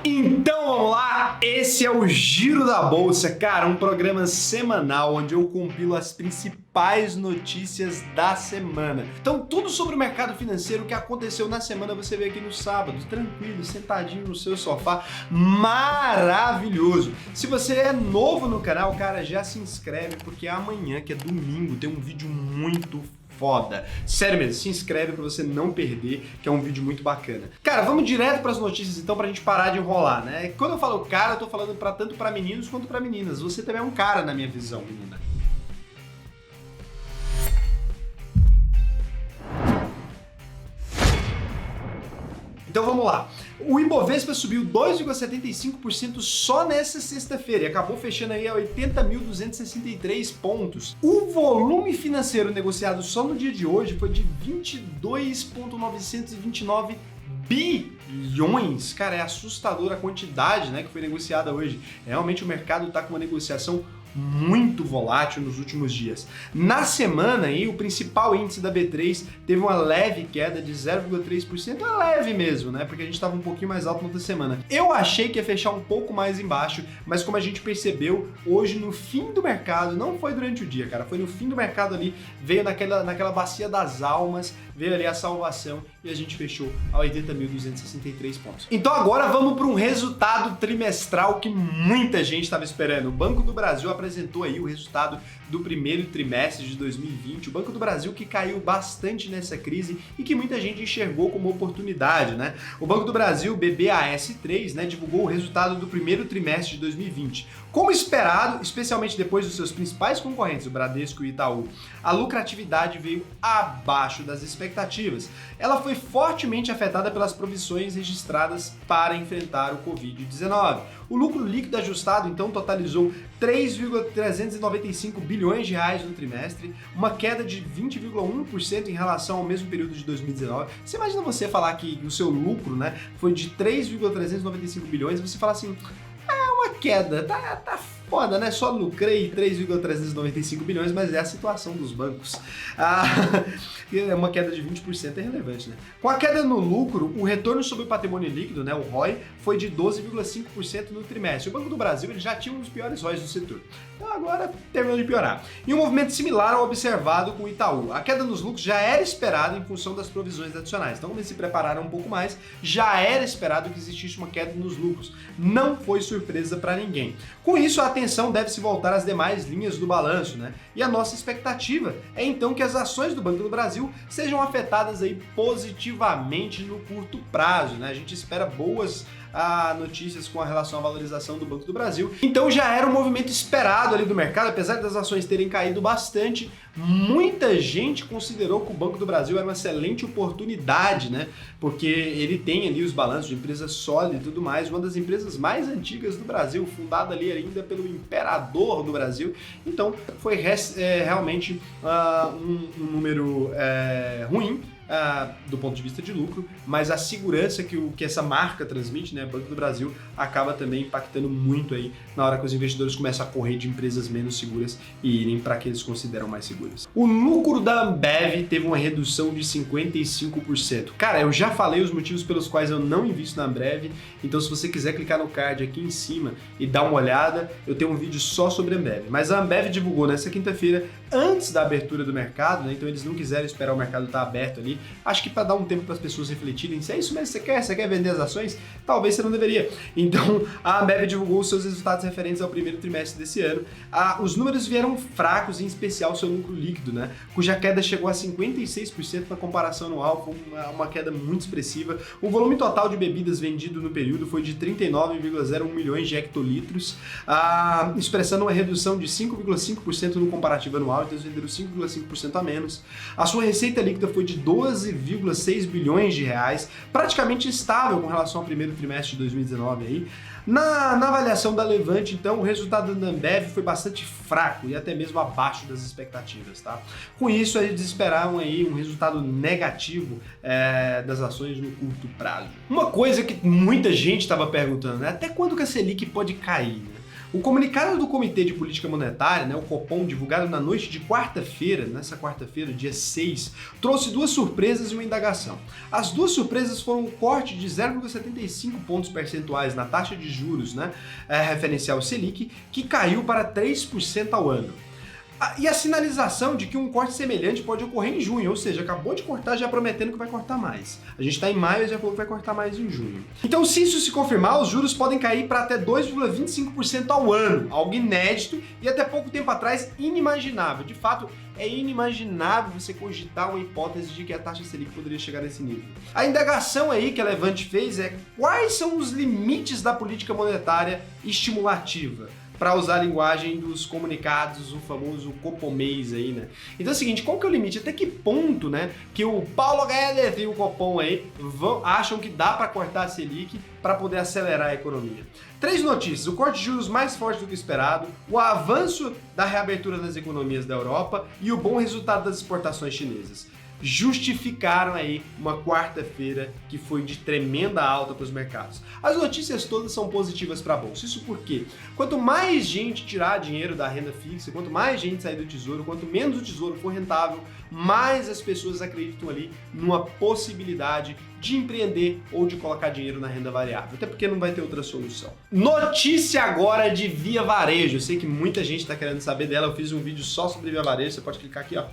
Então vamos lá, esse é o Giro da Bolsa, cara, um programa semanal onde eu compilo as principais notícias da semana. Então tudo sobre o mercado financeiro que aconteceu na semana você vê aqui no sábado, tranquilo, sentadinho no seu sofá, maravilhoso. Se você é novo no canal, cara, já se inscreve porque amanhã, que é domingo, tem um vídeo muito foda. Sério mesmo, se inscreve pra você não perder, que é um vídeo muito bacana. Cara, vamos direto pras notícias então pra gente parar de enrolar, né? Quando eu falo cara, eu tô falando tanto pra meninos quanto pra meninas. Você também é um cara na minha visão, menina. Então vamos lá. O Ibovespa subiu 2,75% só nessa sexta-feira e acabou fechando aí a 80.263 pontos. O volume financeiro negociado só no dia de hoje foi de 22,929 bilhões. Cara, é assustadora a quantidade, né, que foi negociada hoje. Realmente o mercado está com uma negociação muito volátil nos últimos dias. Na semana, aí, o principal índice da B3 teve uma leve queda de 0,3%, é leve mesmo, né? Porque a gente estava um pouquinho mais alto na outra semana. Eu achei que ia fechar um pouco mais embaixo, mas como a gente percebeu, hoje no fim do mercado, não foi durante o dia, cara, foi no fim do mercado ali, veio naquela bacia das almas, veio ali a salvação e a gente fechou a 80.263 pontos. Então agora vamos para um resultado trimestral que muita gente estava esperando. O Banco do Brasil apresentou aí o resultado do primeiro trimestre de 2020. O Banco do Brasil que caiu bastante nessa crise e que muita gente enxergou como oportunidade, né? O Banco do Brasil, BBAS3, né, divulgou o resultado do primeiro trimestre de 2020. Como esperado, especialmente depois dos seus principais concorrentes, o Bradesco e o Itaú, a lucratividade veio abaixo das expectativas. Ela foi fortemente afetada pelas provisões registradas para enfrentar o Covid-19. O lucro líquido ajustado, então, totalizou 3,395 bilhões de reais no trimestre, uma queda de 20,1% em relação ao mesmo período de 2019. Você imagina você falar que o seu lucro, né, foi de 3,395 bilhões e você fala assim, uma queda, tá foda, né? Só lucrei 3,395 bilhões, mas é a situação dos bancos. Uma queda de 20% é relevante, né? Com a queda no lucro, o retorno sobre o patrimônio líquido, né, o ROI, foi de 12,5% no trimestre. O Banco do Brasil ele já tinha um dos piores ROIs do setor. Então agora terminou de piorar. E um movimento similar ao observado com o Itaú. A queda nos lucros já era esperada em função das provisões adicionais. Então, como eles se prepararam um pouco mais, já era esperado que existisse uma queda nos lucros. Não foi surpresa para ninguém. Com isso, a atenção deve se voltar às demais linhas do balanço, né? E a nossa expectativa é então que as ações do Banco do Brasil sejam afetadas aí positivamente no curto prazo, né? A gente espera boas notícias com relação à valorização do Banco do Brasil. Então já era um movimento esperado ali do mercado, apesar das ações terem caído bastante, muita gente considerou que o Banco do Brasil era uma excelente oportunidade, né? Porque ele tem ali os balanços de empresa sólida e tudo mais, uma das empresas mais antigas do Brasil, fundada ali ainda pelo imperador do Brasil. Então foi realmente um número ruim, do ponto de vista de lucro, mas a segurança que essa marca transmite, né, Banco do Brasil, acaba também impactando muito aí na hora que os investidores começam a correr de empresas menos seguras e irem para que eles consideram mais seguras. O lucro da Ambev teve uma redução de 55%. Cara, eu já falei os motivos pelos quais eu não invisto na Ambev, então se você quiser clicar no card aqui em cima e dar uma olhada, eu tenho um vídeo só sobre a Ambev. Mas a Ambev divulgou nessa quinta-feira, antes da abertura do mercado, né, então eles não quiseram esperar o mercado estar aberto ali. Acho que para dar um tempo para as pessoas refletirem se é isso mesmo que você quer vender as ações, talvez você não deveria. Então a Ambev divulgou os seus resultados referentes ao primeiro trimestre desse ano. Os números vieram fracos, em especial o seu lucro líquido, né, cuja queda chegou a 56% na comparação anual, foi uma queda muito expressiva. O volume total de bebidas vendido no período foi de 39,01 milhões de hectolitros, expressando uma redução de 5,5% no comparativo anual, então eles venderam 5,5% a menos. A sua receita líquida foi de 12,6 bilhões de reais, praticamente estável com relação ao primeiro trimestre de 2019 aí. Na avaliação da Levante, então, o resultado da Ambev foi bastante fraco e até mesmo abaixo das expectativas, tá? Com isso, eles esperavam aí um resultado negativo das ações no curto prazo. Uma coisa que muita gente estava perguntando, né? Até quando que a Selic pode cair, né? O comunicado do Comitê de Política Monetária, né, o Copom, divulgado na noite de quarta-feira, nessa quarta-feira, dia 6, trouxe duas surpresas e uma indagação. As duas surpresas foram um corte de 0,75 pontos percentuais na taxa de juros, né, referencial Selic, que caiu para 3% ao ano. E a sinalização de que um corte semelhante pode ocorrer em junho, ou seja, acabou de cortar já prometendo que vai cortar mais. A gente está em maio e já falou que vai cortar mais em junho. Então, se isso se confirmar, os juros podem cair para até 2,25% ao ano, algo inédito e até pouco tempo atrás inimaginável. De fato, é inimaginável você cogitar uma hipótese de que a taxa Selic poderia chegar nesse nível. A indagação aí que a Levante fez é quais são os limites da política monetária estimulativa, para usar a linguagem dos comunicados, o famoso copomês aí, né? Então é o seguinte, qual que é o limite? Até que ponto, né, que o Paulo Guedes e o Copom aí acham que dá para cortar a Selic para poder acelerar a economia? 3 notícias: o corte de juros mais forte do que esperado, o avanço da reabertura das economias da Europa e o bom resultado das exportações chinesas justificaram aí uma quarta-feira que foi de tremenda alta para os mercados. As notícias todas são positivas para a bolsa. Isso porque quanto mais gente tirar dinheiro da renda fixa, quanto mais gente sair do tesouro, quanto menos o tesouro for rentável, mais as pessoas acreditam ali numa possibilidade de empreender ou de colocar dinheiro na renda variável, até porque não vai ter outra solução. Notícia agora de Via Varejo. Eu sei que muita gente está querendo saber dela, eu fiz um vídeo só sobre Via Varejo, você pode clicar aqui, ó.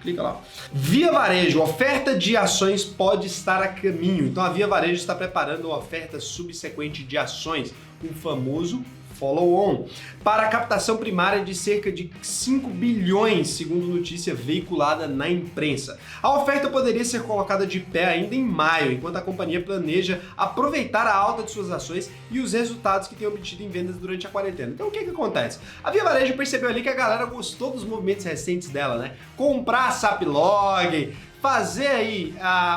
Clica lá. Via Varejo, oferta de ações pode estar a caminho. Então a Via Varejo está preparando uma oferta subsequente de ações, o famoso follow-on, para a captação primária de cerca de 5 bilhões, segundo notícia veiculada na imprensa. A oferta poderia ser colocada de pé ainda em maio, enquanto a companhia planeja aproveitar a alta de suas ações e os resultados que tem obtido em vendas durante a quarentena. Então o que acontece? A Via Varejo percebeu ali que a galera gostou dos movimentos recentes dela, né? Comprar a Saplog, fazer aí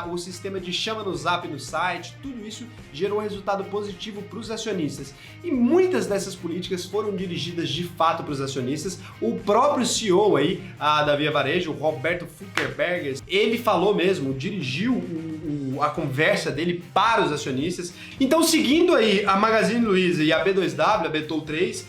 o sistema de chama no Zap no site, tudo isso gerou um resultado positivo para os acionistas. E muitas dessas políticas foram dirigidas de fato para os acionistas. O próprio CEO aí da Via Varejo, Roberto Fulkerberger, ele falou mesmo, dirigiu a conversa dele para os acionistas. Então, seguindo aí a Magazine Luiza e a B2W, a Betou3,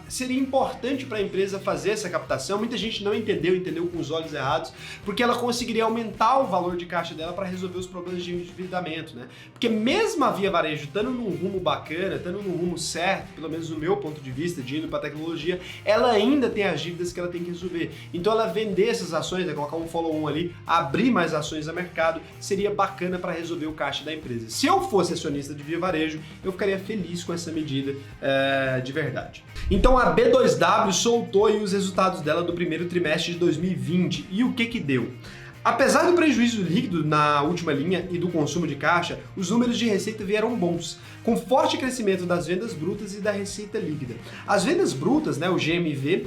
seria importante para a empresa fazer essa captação. Muita gente não entendeu com os olhos errados, porque ela conseguiria aumentar o valor de caixa dela para resolver os problemas de endividamento, né? Porque mesmo a Via Varejo estando num rumo bacana, estando num rumo certo, pelo menos no meu ponto de vista, de indo para tecnologia, ela ainda tem as dívidas que ela tem que resolver. Então ela vender essas ações, né, colocar um follow-on ali, abrir mais ações a mercado, seria bacana para resolver o caixa da empresa. Se eu fosse acionista de Via Varejo, eu ficaria feliz com essa medida de verdade. Então a B2W soltou aí os resultados dela do primeiro trimestre de 2020 e o que deu? Apesar do prejuízo líquido na última linha e do consumo de caixa, os números de receita vieram bons, com forte crescimento das vendas brutas e da receita líquida. As vendas brutas, né, o GMV,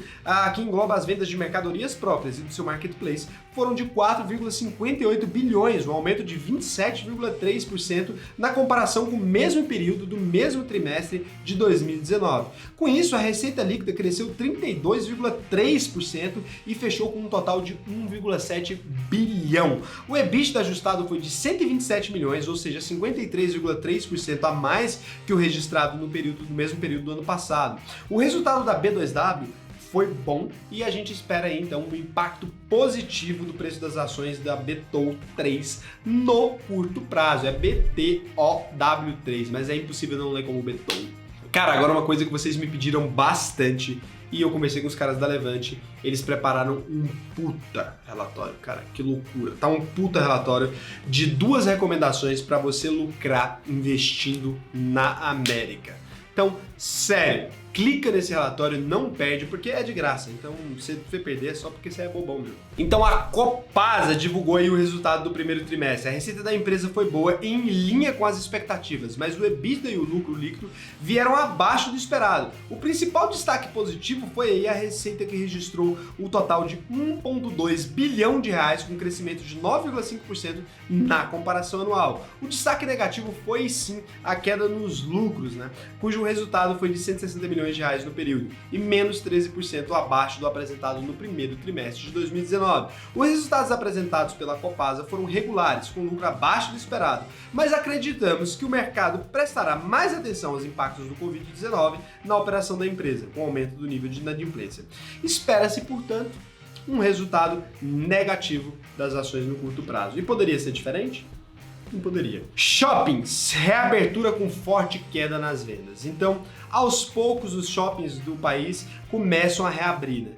que engloba as vendas de mercadorias próprias e do seu marketplace, foram de 4,58 bilhões, um aumento de 27,3% na comparação com o mesmo período do mesmo trimestre de 2019. Com isso, a receita líquida cresceu 32,3% e fechou com um total de 1,7 bilhão. O EBITDA ajustado foi de 127 milhões, ou seja, 53,3% a mais que o registrado no mesmo período do ano passado. O resultado da B2W foi bom e a gente espera aí, então, um impacto positivo do preço das ações da Betou3 no curto prazo. É BTOW3, mas é impossível não ler como Betou. Cara, agora uma coisa que vocês me pediram bastante e eu conversei com os caras da Levante, eles prepararam um puta relatório, cara, que loucura. Tá um puta relatório de 2 recomendações para você lucrar investindo na América. Então, sério, clica nesse relatório, não perde, porque é de graça. Então, se você perder, é só porque você é bobão mesmo. Então, a Copasa divulgou aí o resultado do primeiro trimestre. A receita da empresa foi boa, em linha com as expectativas, mas o EBITDA e o lucro líquido vieram abaixo do esperado. O principal destaque positivo foi aí a receita que registrou um total de 1,2 bilhão de reais, com um crescimento de 9,5% na comparação anual. O destaque negativo foi, sim, a queda nos lucros, né, cujo resultado foi de 160 milhões bilhões de reais no período e menos 13% abaixo do apresentado no primeiro trimestre de 2019. Os resultados apresentados pela Copasa foram regulares, com lucro abaixo do esperado, mas acreditamos que o mercado prestará mais atenção aos impactos do Covid-19 na operação da empresa, com o aumento do nível de inadimplência. Espera-se, portanto, um resultado negativo das ações no curto prazo. E poderia ser diferente? Não poderia. Shoppings, reabertura com forte queda nas vendas. Então, aos poucos, os shoppings do país começam a reabrir, né?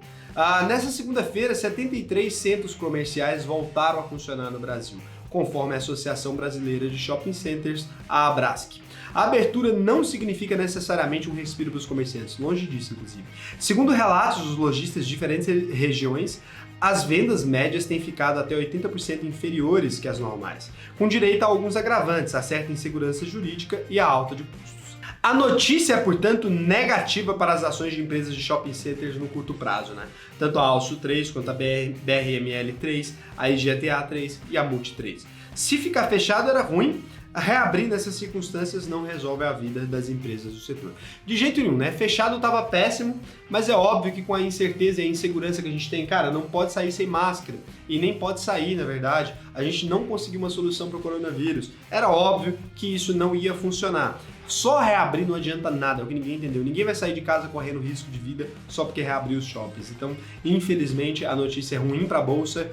Nessa segunda-feira, 73 centros comerciais voltaram a funcionar no Brasil, conforme a Associação Brasileira de Shopping Centers, a Abrasc. A abertura não significa necessariamente um respiro para os comerciantes, longe disso, inclusive. Segundo relatos dos lojistas de diferentes regiões, as vendas médias têm ficado até 80% inferiores que as normais, com direito a alguns agravantes, a certa insegurança jurídica e a alta de custos. A notícia é, portanto, negativa para as ações de empresas de shopping centers no curto prazo, né? Tanto a Also 3 quanto a BRML 3, a IGTA 3 e a Multi 3. Se ficar fechado era ruim, reabrir nessas circunstâncias não resolve a vida das empresas do setor. De jeito nenhum, né? Fechado estava péssimo, mas é óbvio que com a incerteza e a insegurança que a gente tem, cara, não pode sair sem máscara. E nem pode sair, na verdade. A gente não conseguiu uma solução para o coronavírus. Era óbvio que isso não ia funcionar. Só reabrir não adianta nada, é o que ninguém entendeu. Ninguém vai sair de casa correndo risco de vida só porque reabriu os shoppings. Então, infelizmente, a notícia é ruim para a Bolsa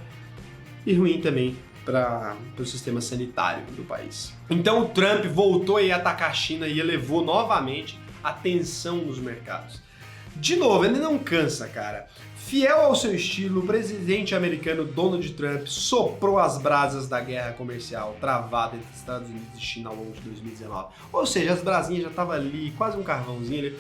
e ruim também para o sistema sanitário do país. Então o Trump voltou a atacar a China e elevou novamente a tensão nos mercados. De novo, ele não cansa, cara. Fiel ao seu estilo, o presidente americano Donald Trump soprou as brasas da guerra comercial travada entre Estados Unidos e China ao longo de 2019. Ou seja, as brasinhas já estavam ali, quase um carvãozinho ali,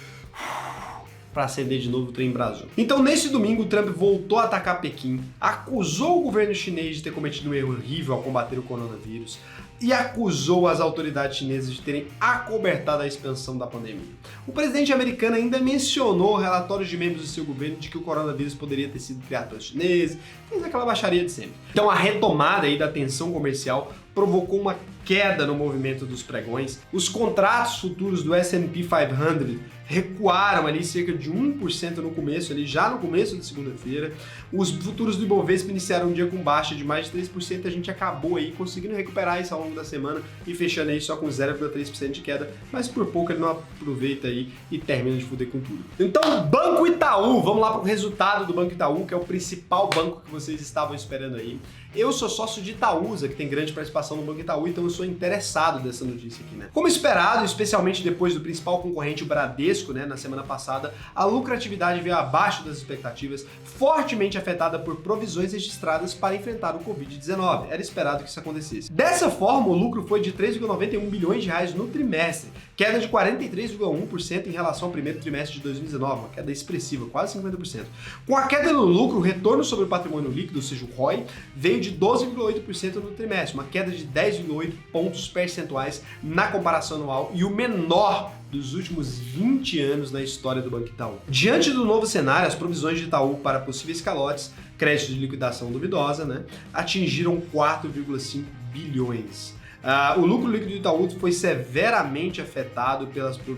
para acender de novo o trem brasou. Então, nesse domingo, o Trump voltou a atacar Pequim, acusou o governo chinês de ter cometido um erro horrível ao combater o coronavírus e acusou as autoridades chinesas de terem acobertado a expansão da pandemia. O presidente americano ainda mencionou relatórios de membros do seu governo de que o coronavírus poderia ter sido criado pelos chineses, fez aquela baixaria de sempre. Então, a retomada aí da tensão comercial provocou uma queda no movimento dos pregões. Os contratos futuros do S&P 500 recuaram ali cerca de 1% no começo, ali já no começo da segunda-feira. Os futuros do Ibovespa iniciaram um dia com baixa de mais de 3%, a gente acabou aí conseguindo recuperar isso ao longo da semana e fechando aí só com 0,3% de queda, mas por pouco ele não aproveita aí e termina de fuder com tudo. Então, Banco Itaú, vamos lá para o resultado do Banco Itaú, que é o principal banco que vocês estavam esperando aí. Eu sou sócio de Itaúsa, que tem grande participação no Banco Itaú, então eu sou interessado dessa notícia aqui, né? Como esperado, especialmente depois do principal concorrente, o Bradesco, né, na semana passada, a lucratividade veio abaixo das expectativas, fortemente afetada por provisões registradas para enfrentar o Covid-19. Era esperado que isso acontecesse. Dessa forma, o lucro foi de 3,91 bilhões de reais no trimestre, queda de 43,1% em relação ao primeiro trimestre de 2019, uma queda expressiva, quase 50%. Com a queda no lucro, o retorno sobre o patrimônio líquido, ou seja, o ROI, veio de 12,8% no trimestre, uma queda de 10,8 pontos percentuais na comparação anual e o menor dos últimos 20 anos na história do Banco Itaú. Diante do novo cenário, as provisões de Itaú para possíveis calotes, créditos de liquidação duvidosa, né, atingiram 4,5 bilhões. O lucro líquido do Itaú foi severamente afetado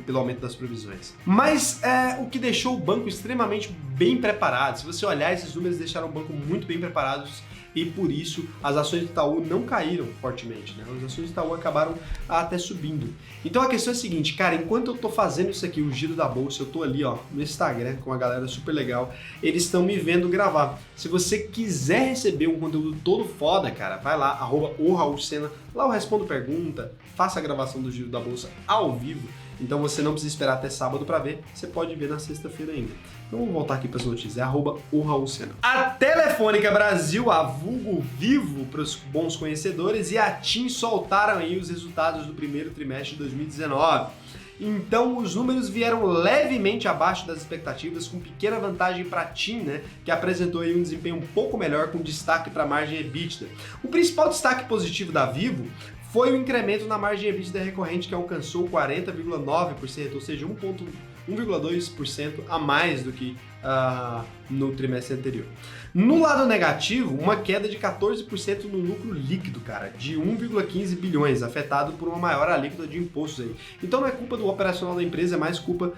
pelo aumento das provisões. Mas o que deixou o banco extremamente bem preparado. Se você olhar, esses números deixaram o banco muito bem preparado e por isso as ações do Itaú não caíram fortemente, né? As ações do Itaú acabaram até subindo. Então a questão é a seguinte, cara, enquanto eu tô fazendo isso aqui, o giro da bolsa, eu tô ali, ó, no Instagram com uma galera super legal, eles estão me vendo gravar. Se você quiser receber um conteúdo todo foda, cara, vai lá, @o_raulsena, lá eu respondo pergunta, faça a gravação do giro da bolsa ao vivo. Então você não precisa esperar até sábado para ver, você pode ver na sexta-feira ainda. Então vamos voltar aqui para as notícias, é @o_raulsena. A Telefônica Brasil, a vulgo Vivo para os bons conhecedores, e a TIM soltaram aí os resultados do primeiro trimestre de 2019. Então os números vieram levemente abaixo das expectativas, com pequena vantagem para a TIM, né, que apresentou aí um desempenho um pouco melhor, com destaque para a margem EBITDA. O principal destaque positivo da Vivo foi o incremento na margem EBITDA recorrente, que alcançou 40,9%, ou seja, 1,2% a mais do que no trimestre anterior. No lado negativo, uma queda de 14% no lucro líquido, cara, de 1,15 bilhões, afetado por uma maior alíquota de impostos aí. Então não é culpa do operacional da empresa, é mais culpa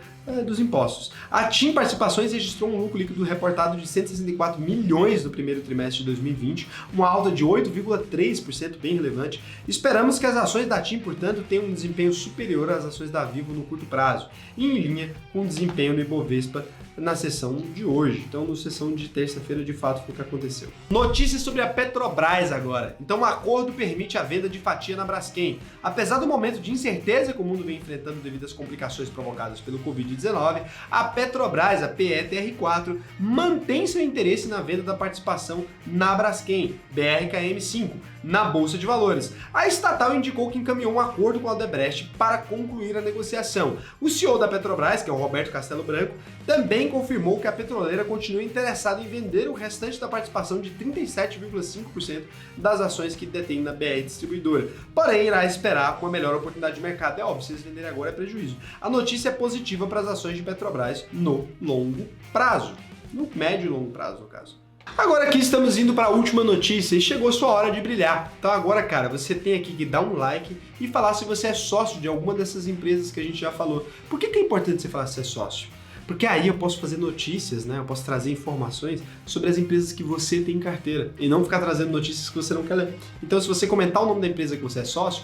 dos impostos. A TIM Participações registrou um lucro líquido reportado de 164 milhões no primeiro trimestre de 2020, uma alta de 8,3%, bem relevante. Esperamos que as ações da TIM, portanto, tenham um desempenho superior às ações da Vivo no curto prazo, e em linha com o desempenho no Ibovespa na sessão de hoje. Então, na sessão de terça-feira, de fato, foi o que aconteceu. Notícias sobre a Petrobras agora. Então, um acordo permite a venda de fatia na Braskem. Apesar do momento de incerteza que o mundo vem enfrentando devido às complicações provocadas pelo Covid-19, a Petrobras, a PETR4, mantém seu interesse na venda da participação na Braskem, BRKM5, na Bolsa de Valores. A estatal indicou que encaminhou um acordo com a Odebrecht para concluir a negociação. O CEO da Petrobras, que é o Roberto Castelo Branco, também confirmou que a petroleira continua interessada em vender o restante da participação de 37,5% das ações que detém na BR Distribuidora. Porém, irá esperar uma melhor oportunidade de mercado. É óbvio, se eles venderem agora é prejuízo. A notícia é positiva para as ações de Petrobras no longo prazo. No médio e longo prazo, no caso. Agora aqui estamos indo para a última notícia e chegou a sua hora de brilhar. Então agora, cara, você tem aqui que dar um like e falar se você é sócio de alguma dessas empresas que a gente já falou. Por que é importante você falar se é sócio? Porque aí eu posso fazer notícias, né? Eu posso trazer informações sobre as empresas que você tem em carteira e não ficar trazendo notícias que você não quer ler. Então, se você comentar o nome da empresa que você é sócio,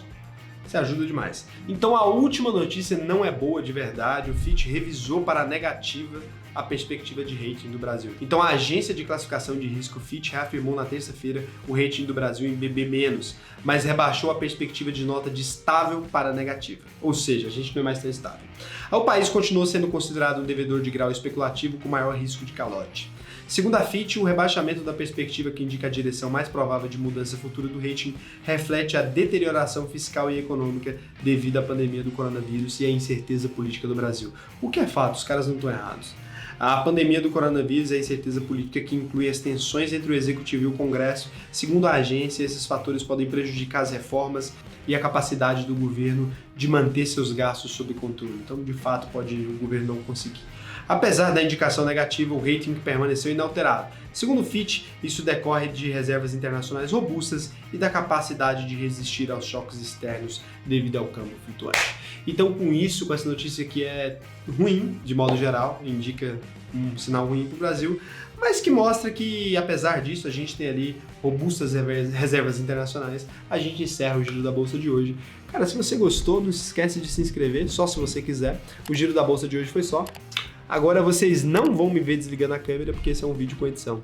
você ajuda demais. Então, a última notícia não é boa de verdade. O Fitch revisou para a negativa a perspectiva de rating do Brasil. Então, a agência de classificação de risco Fitch reafirmou na terça-feira o rating do Brasil em BB-, mas rebaixou a perspectiva de nota de estável para negativa. Ou seja, a gente não é mais tão estável. O país continuou sendo considerado um devedor de grau especulativo com maior risco de calote. Segundo a Fitch, o rebaixamento da perspectiva que indica a direção mais provável de mudança futura do rating reflete a deterioração fiscal e econômica devido à pandemia do coronavírus e à incerteza política do Brasil. O que é fato, os caras não estão errados. A pandemia do coronavírus e a incerteza política que inclui as tensões entre o Executivo e o Congresso, segundo a agência, esses fatores podem prejudicar as reformas e a capacidade do governo de manter seus gastos sob controle. Então, de fato, pode o governo não conseguir. Apesar da indicação negativa, o rating permaneceu inalterado. Segundo o Fitch, isso decorre de reservas internacionais robustas e da capacidade de resistir aos choques externos devido ao câmbio flutuante. Então, com isso, com essa notícia que é ruim, de modo geral, indica um sinal ruim para o Brasil, mas que mostra que, apesar disso, a gente tem ali robustas reservas internacionais, a gente encerra o Giro da Bolsa de hoje. Cara, se você gostou, não se esquece de se inscrever, só se você quiser. O Giro da Bolsa de hoje foi só. Agora vocês não vão me ver desligando a câmera porque esse é um vídeo com edição.